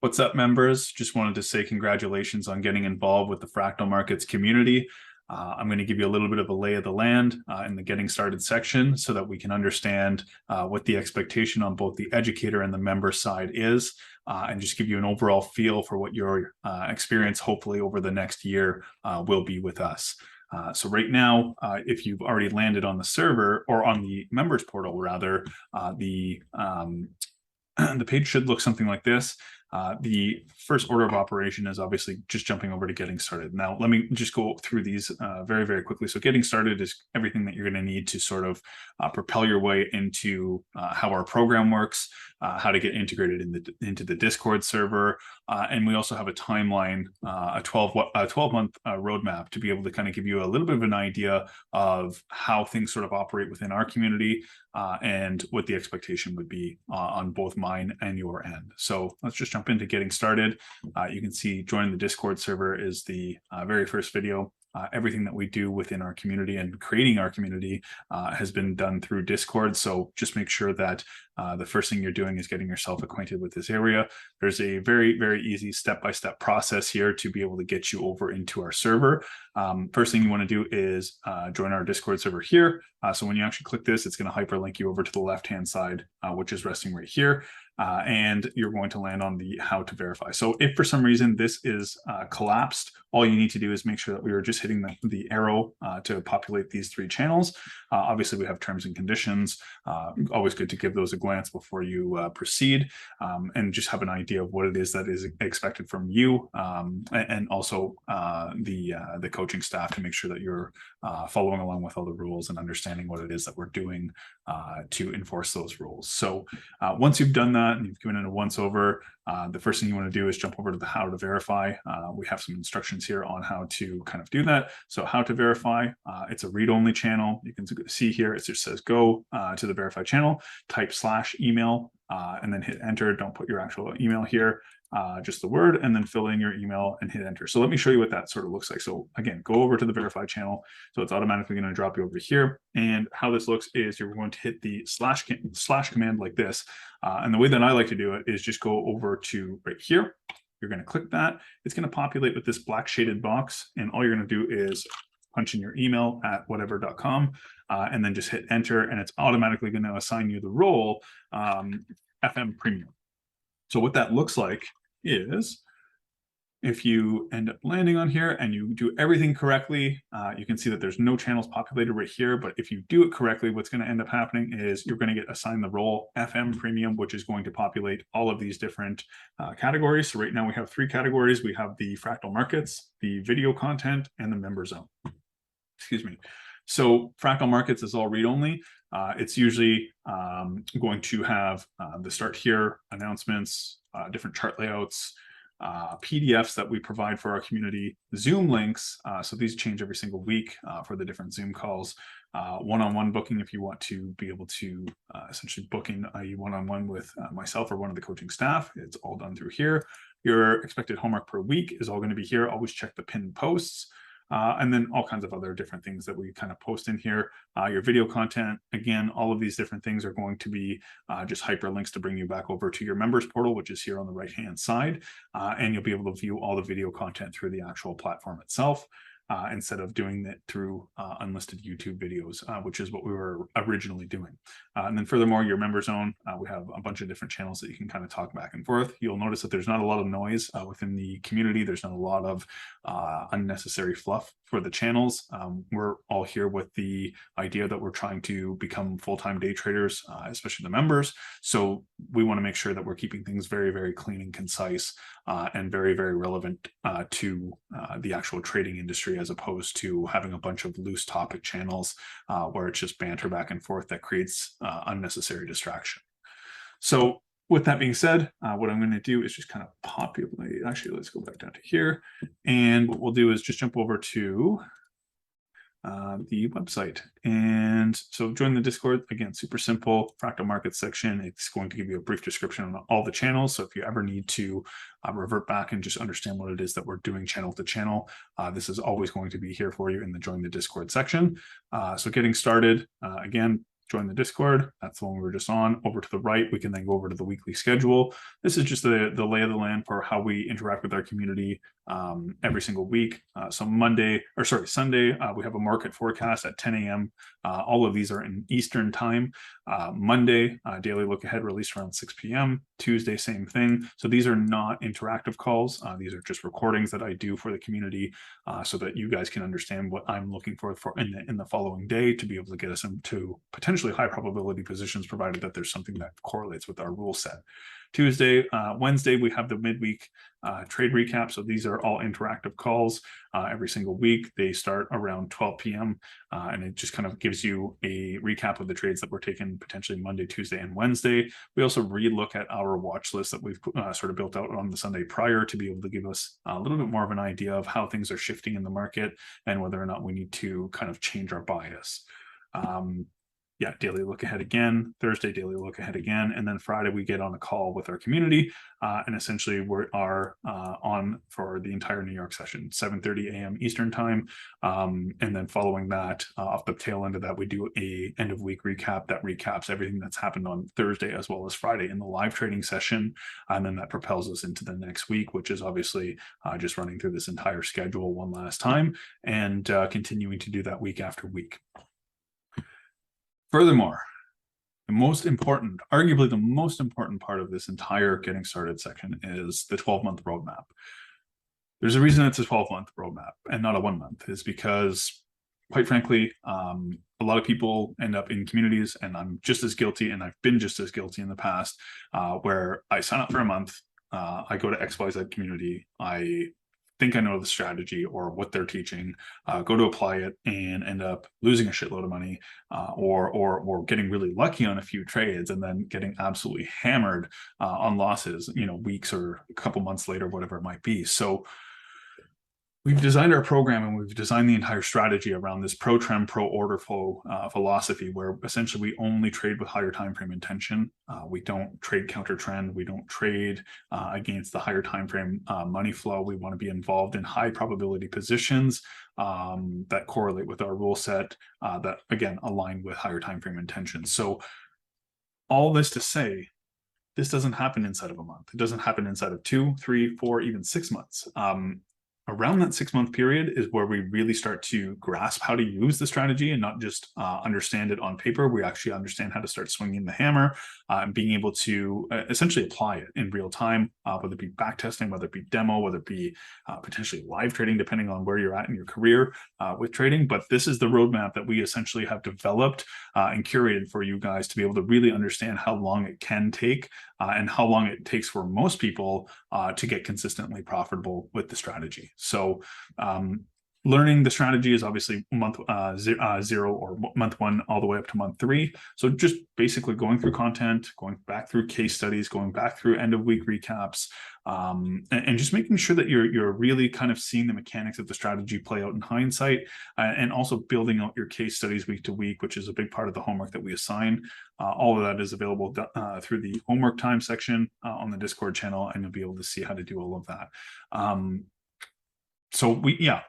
What's up, members? Just wanted to say congratulations on getting involved with the Fractal Markets community. I'm going to give you a little bit of a lay of the land in the getting started section so that we can understand what the expectation on both the educator and the member side is, and just give you an overall feel for what your experience, hopefully over the next year, will be with us. So right now, if you've already landed on the server or on the members portal, rather, the page should look something like this. The first order of operation is obviously just jumping over to getting started. Now, let me just go through these very, very quickly. So getting started is everything that you're going to need to sort of propel your way into how our program works, how to get integrated into the Discord server. And we also have a timeline, a 12-month roadmap to be able to kind of give you a little bit of an idea of how things sort of operate within our community and what the expectation would be on both mine and your end. So let's just jump into getting started. You can see joining the Discord server is the very first video. Everything that we do within our community and creating our community has been done through Discord. So just make sure that the first thing you're doing is getting yourself acquainted with this area. There's a very, very easy step-by-step process here to be able to get you over into our server. First thing you want to do is join our Discord server here. So when you actually click this, it's going to hyperlink you over to the left-hand side, which is resting right here. And you're going to land on the how to verify. So if for some reason this is collapsed, all you need to do is make sure that we are just hitting the arrow to populate these three channels. Obviously, we have terms and conditions. Always good to give those a glance before you proceed, and just have an idea of what it is that is expected from you, and also the coaching staff to make sure that you're following along with all the rules and understanding what it is that we're doing to enforce those rules. So once you've done that and you've given it a once over, the first thing you want to do is jump over to the how to verify. We have some instructions here on how to kind of do that. So how to verify, it's a read-only channel. You can see here, it just says go to the verify channel, type /email, and then hit enter. Don't put your actual email here, just the word, and then fill in your email and hit enter. So let me show you what that sort of looks like. So again, go over to the verify channel. So it's automatically going to drop you over here. And how this looks is you're going to hit the slash command like this. And the way that I like to do it is just go over to right here. You're going to click that. It's going to populate with this black shaded box. And all you're going to do is punch in your email at whatever.com, and then just hit enter. And it's automatically going to assign you the role FM Premium. So what that looks like is if you end up landing on here and you do everything correctly, you can see that there's no channels populated right here. But if you do it correctly, what's going to end up happening is you're going to get assigned the role FM Premium, which is going to populate all of these different categories. So right now we have three categories. We have the Fractal Markets, the video content, and the member zone. Excuse me. So Fractal Markets is all read-only. It's usually going to have the start here, announcements, different chart layouts, PDFs that we provide for our community, Zoom links. So these change every single week for the different Zoom calls, one-on-one booking if you want to be able to essentially book in a one-on-one with myself or one of the coaching staff. It's all done through here. Your expected homework per week is all going to be here. Always check the pinned posts. And then all kinds of other different things that we kind of post in here. Your video content, again, all of these different things are going to be just hyperlinks to bring you back over to your members portal, which is here on the right-hand side. And you'll be able to view all the video content through the actual platform itself, instead of doing it through unlisted YouTube videos, which is what we were originally doing. And then furthermore, your member zone, we have a bunch of different channels that you can kind of talk back and forth. You'll notice that there's not a lot of noise within the community. There's not a lot of unnecessary fluff for the channels. We're all here with the idea that we're trying to become full-time day traders, especially the members. So we want to make sure that we're keeping things very, very clean and concise, and very, very relevant to the actual trading industry, as opposed to having a bunch of loose topic channels where it's just banter back and forth that creates unnecessary distraction. So with that being said, what I'm going to do is just kind of populate. Actually, let's go back down to here. And what we'll do is just jump over to the website. And so join the Discord. Again, super simple, Fractal Markets section. It's going to give you a brief description on all the channels. So if you ever need to revert back and just understand what it is that we're doing channel to channel, this is always going to be here for you in the join the Discord section. So getting started, again, join the Discord. That's the one we were just on. Over to the right, we can then go over to the weekly schedule. This is just the lay of the land for how we interact with our community every single week. So Sunday, we have a market forecast at 10 a.m. All of these are in Eastern time. Monday, daily look ahead released around 6 p.m. Tuesday, same thing. So these are not interactive calls. These are just recordings that I do for the community so that you guys can understand what I'm looking for in the following day to be able to get us into potentially high probability positions, provided that there's something that correlates with our rule set. Wednesday, we have the midweek trade recap. So these are all interactive calls every single week. They start around 12 p.m. And it just kind of gives you a recap of the trades that were taken potentially Monday, Tuesday, and Wednesday. We also relook at our watch list that we've sort of built out on the Sunday prior to be able to give us a little bit more of an idea of how things are shifting in the market and whether or not we need to kind of change our bias. Daily look ahead again, Thursday, daily look ahead again, and then Friday we get on a call with our community, and essentially we are on for the entire New York session, 7:30 a.m. Eastern time, and then following that, off the tail end of that, we do a end of week recap that recaps everything that's happened on Thursday as well as Friday in the live trading session, and then that propels us into the next week, which is obviously just running through this entire schedule one last time and continuing to do that week after week. Furthermore, arguably the most important part of this entire getting started section is the 12-month roadmap. There's a reason it's a 12-month roadmap and not a 1 month, is because, quite frankly, a lot of people end up in communities, and I'm just as guilty, and I've been just as guilty in the past, where I sign up for a month, I go to XYZ community, I think I know the strategy or what they're teaching, go to apply it and end up losing a shitload of money, or getting really lucky on a few trades and then getting absolutely hammered on losses, weeks or a couple months later, whatever it might be. So we've designed our program and we've designed the entire strategy around this pro trend, pro order flow philosophy, where essentially we only trade with higher time frame intention. We don't trade counter trend. We don't trade against the higher time frame money flow. We want to be involved in high probability positions that correlate with our rule set that, again, align with higher time frame intention. So all this to say, this doesn't happen inside of a month. It doesn't happen inside of 2, 3, 4, even 6 months. Around that 6-month period is where we really start to grasp how to use the strategy and not just understand it on paper. We actually understand how to start swinging the hammer and being able to essentially apply it in real time, whether it be backtesting, whether it be demo, whether it be potentially live trading, depending on where you're at in your career with trading. But this is the roadmap that we essentially have developed and curated for you guys to be able to really understand how long it can take and how long it takes for most people to get consistently profitable with the strategy. So learning the strategy is obviously month 0 or month 1 all the way up to month 3. So just basically going through content, going back through case studies, going back through end of week recaps, and just making sure that you're really kind of seeing the mechanics of the strategy play out in hindsight, and also building out your case studies week to week, which is a big part of the homework that we assign. All of that is available through the homework time section on the Discord channel, and you'll be able to see how to do all of that. So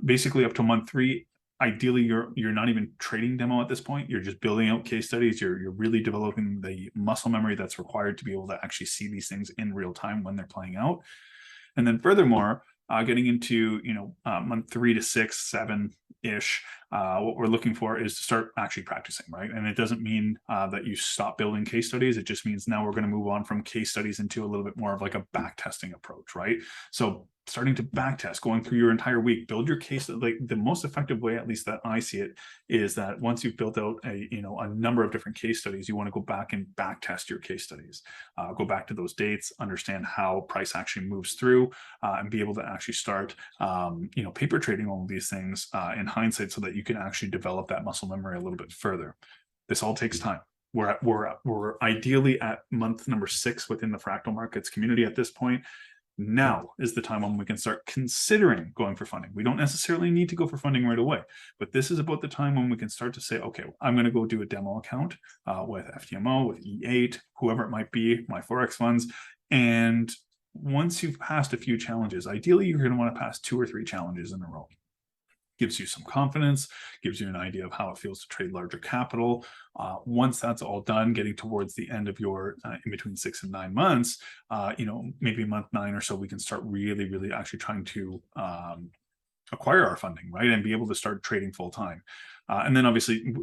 basically up to month 3, ideally you're not even trading demo at this point. You're just building out case studies. You're really developing the muscle memory that's required to be able to actually see these things in real time when they're playing out. And then furthermore, getting into month 3 to 6, 7-ish, what we're looking for is to start actually practicing, right? And it doesn't mean that you stop building case studies. It just means now we're going to move on from case studies into a little bit more of like a back testing approach, right? So starting to back test, going through your entire week, build your case. Like the most effective way, at least that I see it, is that once you've built out a number of different case studies, you want to go back and back test your case studies, go back to those dates, understand how price actually moves through, and be able to actually start paper trading all of these things in hindsight, so that you can actually develop that muscle memory a little bit further. This all takes time. We're ideally at month number 6 within the Fractal Markets community at this point. Now is the time when we can start considering going for funding. We don't necessarily need to go for funding right away, but this is about the time when we can start to say, okay, I'm going to go do a demo account with FTMO, with E8, whoever it might be, my Forex funds. And once you've passed a few challenges, ideally you're going to want to pass 2 or 3 challenges in a row. gives you some confidence, gives you an idea of how it feels to trade larger capital. Once that's all done, getting towards the end of your in between 6 and 9 months, maybe month 9 or so, we can start really actually trying to acquire our funding, right, and be able to start trading full time. And then obviously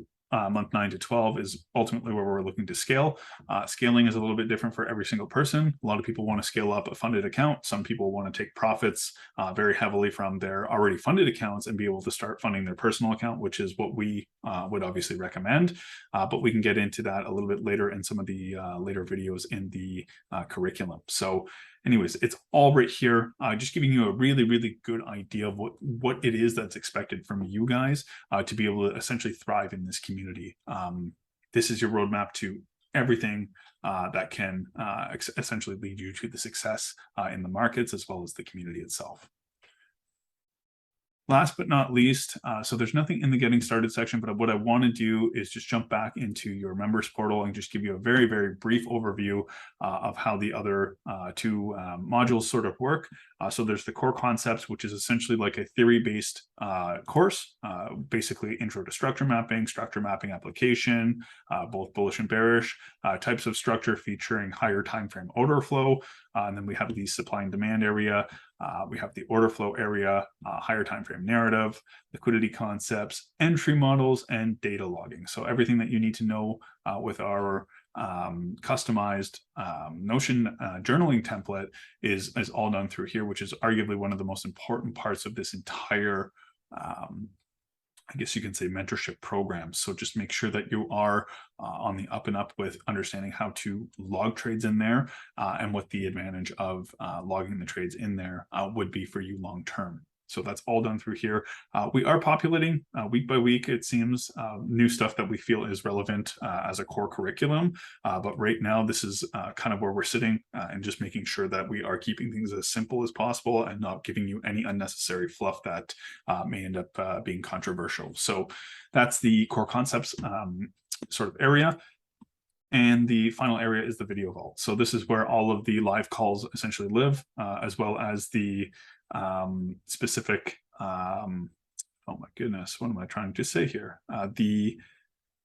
month 9 to 12 is ultimately where we're looking to scale. Scaling is a little bit different for every single person. A lot of people want to scale up a funded account. Some people want to take profits very heavily from their already funded accounts and be able to start funding their personal account, which is what we would obviously recommend. But we can get into that a little bit later in some of the later videos in the curriculum. So anyways, it's all right here, just giving you a really good idea of what it is that's expected from you guys to be able to essentially thrive in this community. This is your roadmap to everything that can essentially lead you to the success in the markets as well as the community itself. Last but not least, so there's nothing in the getting started section, but what I want to do is just jump back into your members portal and just give you a very brief overview of how the other two modules sort of work. So there's the core concepts, which is essentially like a theory-based course, basically intro to structure mapping application, both bullish and bearish, types of structure featuring higher time frame order flow, and then we have the supply and demand area. We have the order flow area, higher time frame narrative, liquidity concepts, entry models, and data logging. So everything that you need to know with our customized Notion journaling template is all done through here, which is arguably one of the most important parts of this entire I guess you can say mentorship programs. So just make sure that you are on the up and up with understanding how to log trades in there and what the advantage of logging the trades in there would be for you long term. So that's all done through here. We are populating week by week, it seems, new stuff that we feel is relevant as a core curriculum. But right now, this is kind of where we're sitting and just making sure that we are keeping things as simple as possible and not giving you any unnecessary fluff that may end up being controversial. So that's the core concepts sort of area. And the final area is the video vault. So this is where all of the live calls essentially live, as well as the specific, oh my goodness, what am I trying to say here? The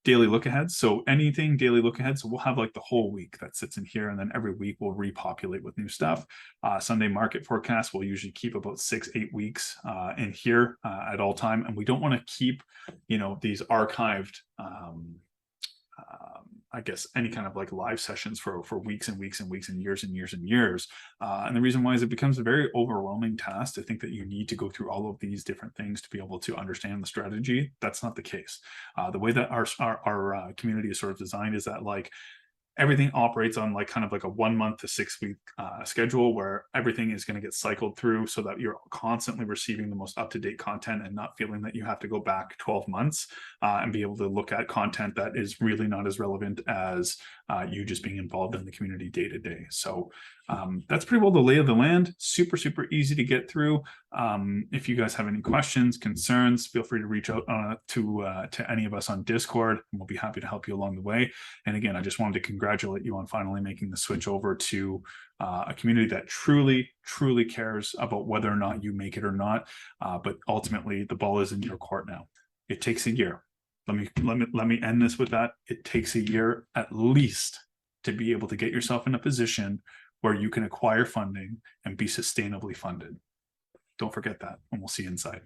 daily look ahead. So anything daily look ahead. So we'll have like the whole week that sits in here, and then every week we'll repopulate with new stuff. Sunday market forecast, we'll usually keep about 6-8 weeks in here at all time. And we don't want to keep, these archived I guess any kind of like live sessions for weeks and weeks and weeks and years and years and years. And the reason why is it becomes a very overwhelming task to think that you need to go through all of these different things to be able to understand the strategy. That's not the case. The way that our community is sort of designed is that like everything operates on like kind of like a 1 month to 6 week schedule where everything is going to get cycled through so that you're constantly receiving the most up-to-date content and not feeling that you have to go back 12 months and be able to look at content that is really not as relevant as you just being involved in the community day to day. So that's pretty well the lay of the land. Super easy to get through. If you guys have any questions, concerns, feel free to reach out to any of us on Discord, and we'll be happy to help you along the way. And again, I just wanted to congratulate you on finally making the switch over to a community that truly cares about whether or not you make it or not. But ultimately, the ball is in your court now. It takes a year. Let me end this with that. It takes a year at least to be able to get yourself in a position where you can acquire funding and be sustainably funded. Don't forget that, and we'll see you inside.